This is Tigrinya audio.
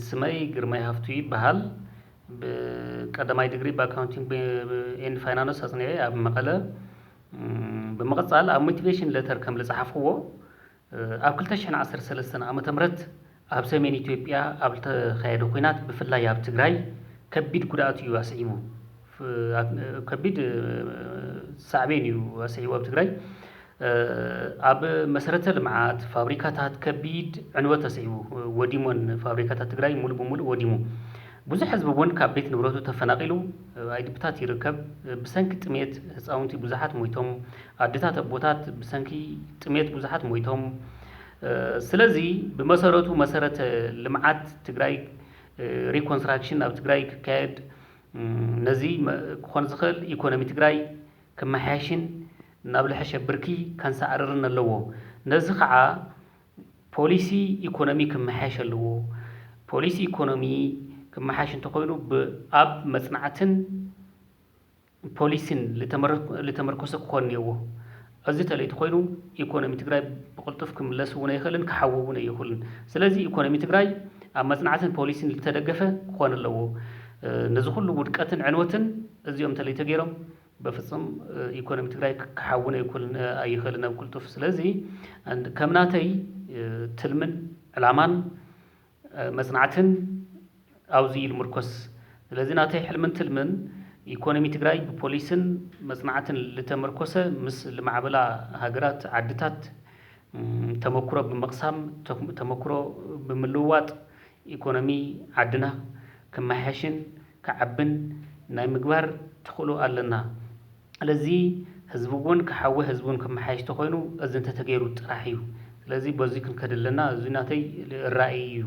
ስመይ ግርማይ ሃፍቱ ይበሃል በቀዳማይ ዲግሪ በአካውንቲንግ ኤንድ ፋይናንስ አጽንዐ ኣብ መቐለ በመቀጻል ኣብ ሞቲቬሽን ሌተር ከም ለጻሕፍዎ ኣብ 2013 ዓመተ ምህረት ኣብ ሰሜን ኢትዮጵያ ኣብ ተኻየደ ኩናት ብፍላይ ኣብ ትግራይ ከቢድ ጉድኣት እዩ ኣስዒቡ ከቢድ ሳዕቤን እዩ ኣስዒቡ ኣብ ትግራይ ኣብ መሰረተ ልምዓት ፋብሪካታት ከቢድ ዕንወት ኣስዒቡ ወዲሞን ፋብሪካታት ትግራይ ሙሉ በሙሉ ወዲሙ ብዙሕ ህዝቢ እውን ካብ ቤት ንብረቱ ተፈናቂሉ ኣይድብታት ይርከብ ብሰንኪ ጥሜት ህፃውንቲ ብዙሓት ሞይቶም ኣዴታት ኣቦታት ብሰንኪ ጥሜት ብዙሓት ሞይቶም ስለዚ ብመሰረቱ መሰረተ ልምዓት ትግራይ ሪኮንስትራክሽን ኣብ ትግራይ ክካየድ ነዚ ክኾን ዝኽእል ኢኮኖሚ ትግራይ ክመሓየሽን ናብ ልሕሸ ብርኪ ከንሰዓርርን ኣለዎ ነዚ ከዓ ፖሊሲ ኢኮኖሚ ክመሓየሽ ኣለዎ ፖሊሲ ኢኮኖሚ ክመሓየሽ እንተኮይኑ ኣብ መጽናዕትን ፖሊሲን ዝተመርኮሰ ክኾን እኒአዎ እዚ ተለይቱ ኮይኑ ኢኮኖሚ ትግራይ ብቕልጡፍ ክምለስ እውን ኣይኽእልን ክሓዊ እውን ኣይኽእልን ስለዚ ኢኮኖሚ ትግራይ ኣብ መጽናዕትን ፖሊሲን ዝተደገፈ ክኾን ኣለዎ ነዚ ኩሉ ውድቀትን ዕንወትን እዚኦም ተለይተ ገይሮም በፍጹም ኢኮኖሚ ትግራይ ክሓውን ኣይኽእልን ኣብ ቅልጡፍ ስለዚ ከምናተይ ትልምን ዕላማን መጽናዕትን ኣውዚ ልምርኮስ ስለዚ ናተይ ሕልምን ትልምን ኢኮኖሚ ትግራይ ብፖሊስን መጽናዕትን ዝተመርኮሰ ምስ ልማዕበላ ሃገራት ዓድታት ተመክሮ ብምቕሳም ተመክሮ ብምልውዋጥ ኢኮኖሚ ዓድና ክመሓየሽን ክዓብን ናይ ምግባር ትኽእሉ ኣለና ስለዚ ህዝቢ እውን ክሓዊ ህዝቢ እውን ክመሓየሽ ተኮይኑ እዚ እንተተገይሩ ጥራሕ እዩ ስለዚ በዚ ክንከድ ኣለና እዚ ናተይ ራእይ እዩ